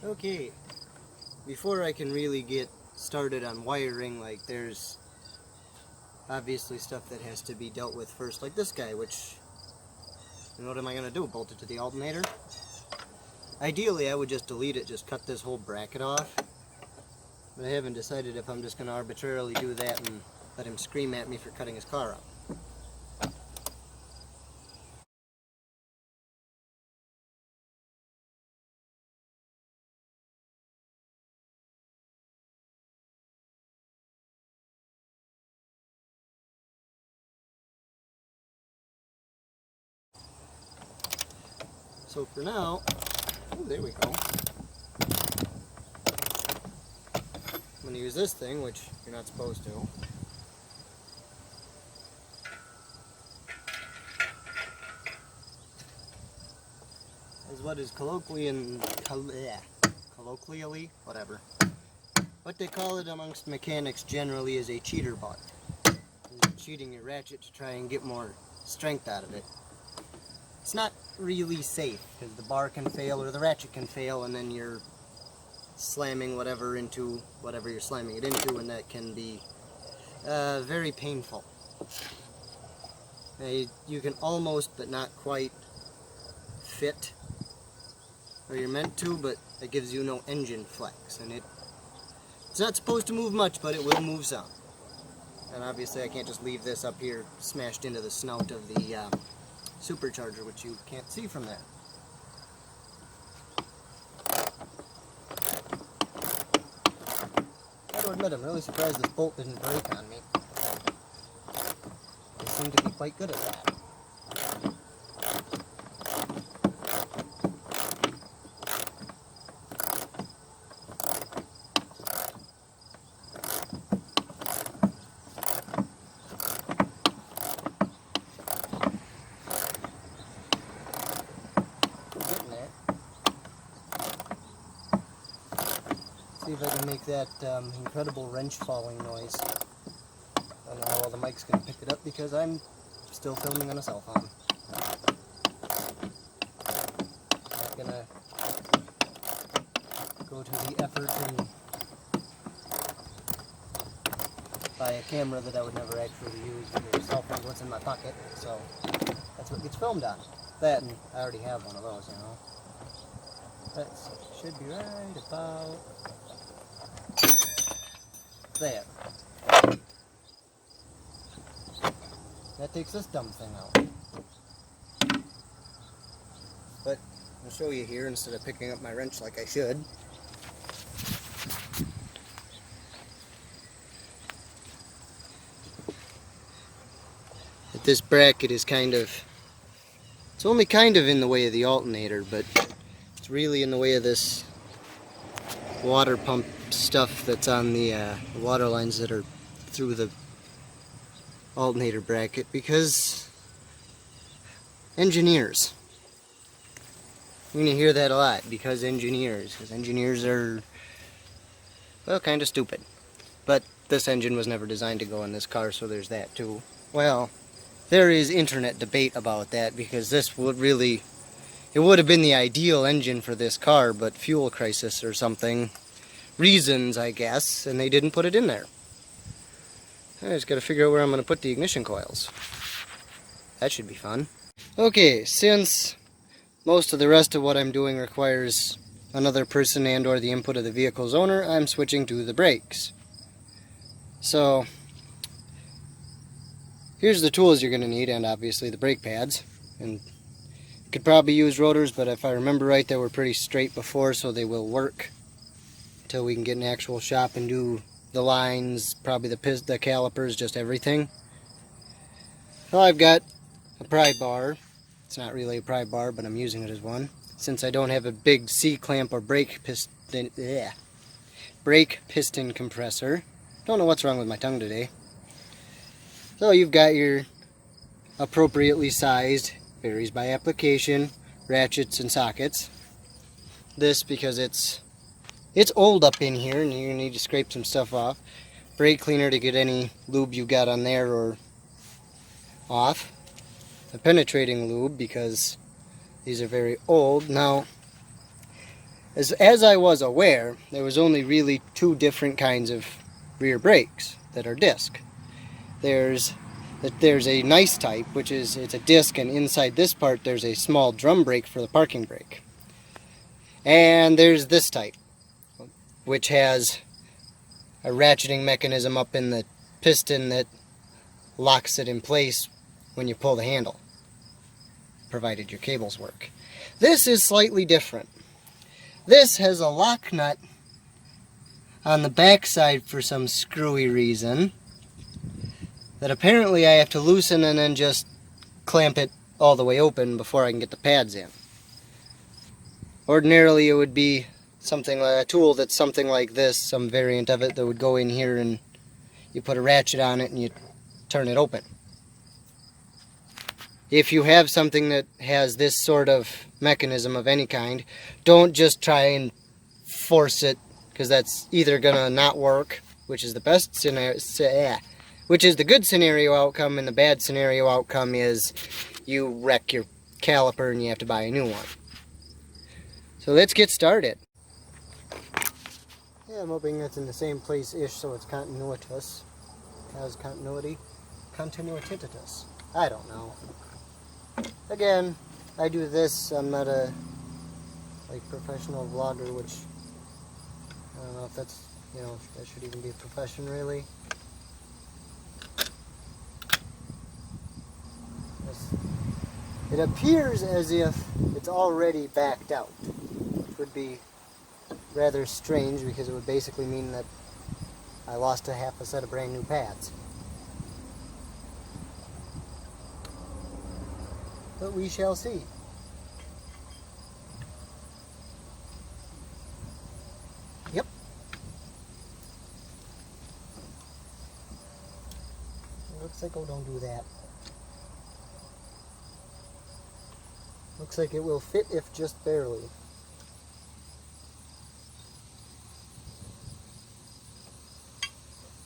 Okay, before I can really get started on wiring, like there's obviously stuff that has to be dealt with first, like this guy, which, what am I going to do, bolt it to the alternator? Ideally I would just delete it, just cut this whole bracket off, but I haven't decided if I'm just going to arbitrarily do that and let him scream at me for cutting his car up. So for now, oh, there we go. I'm going to use this thing, which you're not supposed to. Is what is colloquially, whatever. What they call it amongst mechanics generally is a cheater bar. You're cheating your ratchet to try and get more strength out of it. It's not really safe because the bar can fail or the ratchet can fail, and then you're slamming whatever into whatever you're slamming it into, and that can be very painful. You can almost but not quite fit where you're meant to, but it gives you no engine flex, and it's not supposed to move much, but it will move some. And obviously I can't just leave this up here smashed into the snout of the supercharger, which you can't see from there. I have to admit, I'm really surprised this bolt didn't break on me. They seem to be quite good at that. See if I can make that incredible wrench falling noise. I don't know how well the mic's going to pick it up because I'm still filming on a cell phone. Not going to go to the effort and buy a camera that I would never actually use because cell phone's what's in my pocket, so that's what gets filmed on. That, and I already have one of those, you know. Let's see, should be right about there. That takes this dumb thing out. But I'll show you here instead of picking up my wrench like I should. That this bracket is it's only kind of in the way of the alternator, but it's really in the way of this water pump stuff that's on the water lines that are through the alternator bracket, because engineers. You're going to hear that a lot, because engineers are, well, kind of stupid. But this engine was never designed to go in this car, so there's that too. Well, there is internet debate about that, because this would really, it would have been the ideal engine for this car, but fuel crisis or something, reasons I guess, and they didn't put it in there. I just got to figure out where I'm going to put the ignition coils. That should be fun. Okay, since most of the rest of what I'm doing requires another person and or the input of the vehicle's owner, I'm switching to the brakes. So, here's the tools you're going to need, and obviously the brake pads. And you could probably use rotors, but if I remember right, they were pretty straight before, so they will work until we can get an actual shop and do the lines, probably the calipers, just everything. Well, I've got a pry bar. It's not really a pry bar, but I'm using it as one. Since I don't have a big C-clamp or brake piston compressor. Don't know what's wrong with my tongue today. So you've got your appropriately sized, varies by application, ratchets and sockets. This because it's old up in here and you're going to need to scrape some stuff off. Brake cleaner to get any lube you got on there or off. A penetrating lube because these are very old. Now, As I was aware, there was only really two different kinds of rear brakes that are disc. There's a nice type, which is it's a disc, and inside this part there's a small drum brake for the parking brake. And there's this type, which has a ratcheting mechanism up in the piston that locks it in place when you pull the handle, provided your cables work. This is slightly different. This has a lock nut on the back side for some screwy reason that apparently I have to loosen and then just clamp it all the way open before I can get the pads in. Ordinarily it would be something like a tool that's something like this, some variant of it that would go in here and you put a ratchet on it and you turn it open. If you have something that has this sort of mechanism of any kind, don't just try and force it, because that's either gonna not work, which is the best scenario, which is the good scenario outcome, and the bad scenario outcome is you wreck your caliper and you have to buy a new one. So let's get started. Yeah, I'm hoping that's in the same place-ish, so it's continuous. Has continuity? Continuitatis. I don't know. Again, I do this. I'm not a professional vlogger, which I don't know if that's, that should even be a profession, really. It appears as if it's already backed out, which would be rather strange because it would basically mean that I lost half a set of brand new pads. But we shall see. Yep. It looks like, oh, don't do that. Looks like it will fit, if just barely.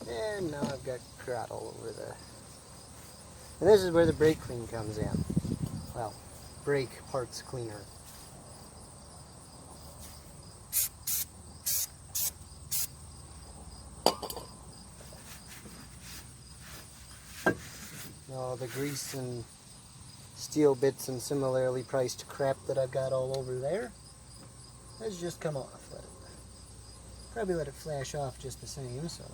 And now I've got crud all over there. And this is where the brake clean comes in. Well, brake parts cleaner. All the grease and steel bits and similarly priced crap that I've got all over there has just come off. Probably let it flash off just the same, so.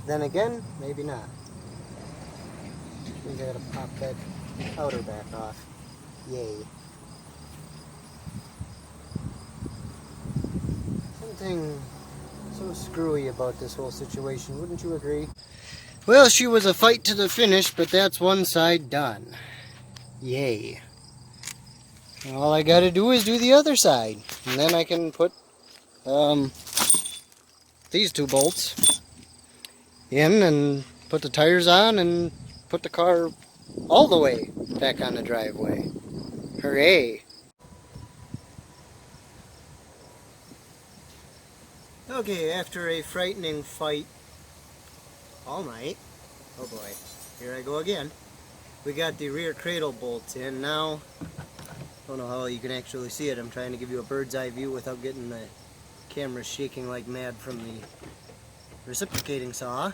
Then again, maybe not. I think I gotta pop that outer back off. Yay. Something so screwy about this whole situation, wouldn't you agree? Well, she was a fight to the finish, but that's one side done. Yay. All I gotta do is do the other side, and then I can put these two bolts in and put the tires on and put the car all the way back on the driveway. Hooray! Okay, after a frightening fight all night, oh boy, here I go again. We got the rear cradle bolts in now. Don't know how you can actually see it. I'm trying to give you a bird's eye view without getting the camera shaking like mad from the reciprocating saw.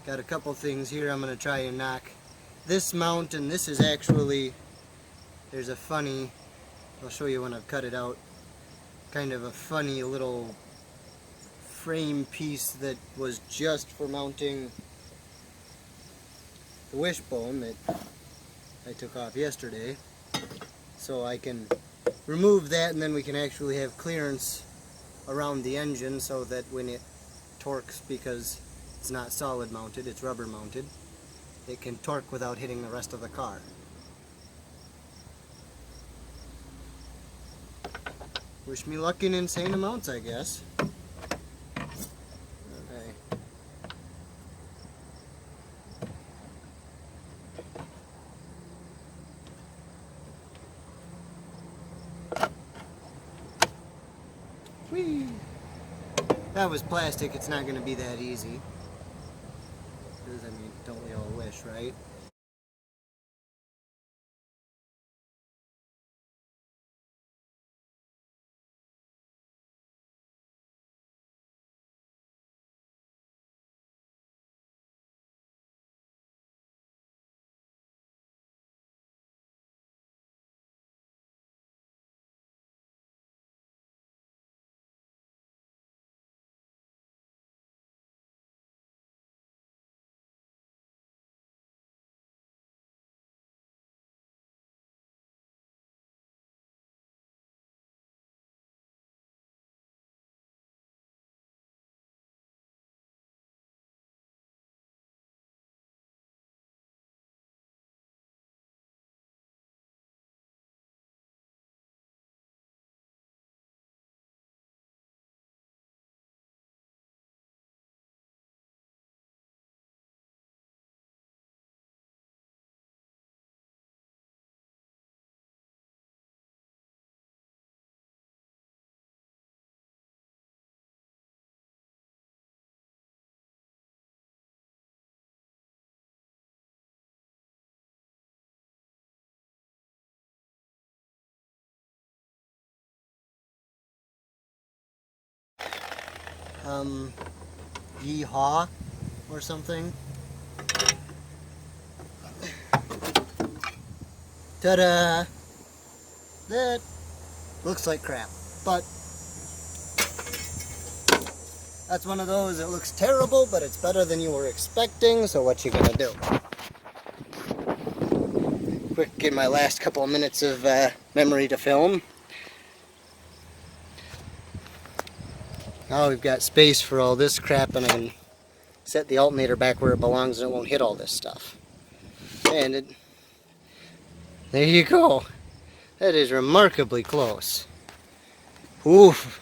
Got a couple things here I'm going to try and knock. This mount, and this is actually, there's a funny, I'll show you when I've cut it out, kind of a funny little frame piece that was just for mounting the wishbone that I took off yesterday. So I can remove that, and then we can actually have clearance around the engine so that when it torques, because it's not solid mounted, it's rubber mounted, it can torque without hitting the rest of the car. Wish me luck in insane amounts, I guess. Okay. Whee! That was plastic, it's not going to be that easy. Because, I mean, don't we all wish, right? Yeehaw or something. Ta-da! That looks like crap, but that's one of those, it looks terrible, but it's better than you were expecting, so what you gonna do? Quick, in my last couple of minutes of memory to film. Now we've got space for all this crap, and I can set the alternator back where it belongs and it won't hit all this stuff. And there you go. That is remarkably close. Oof.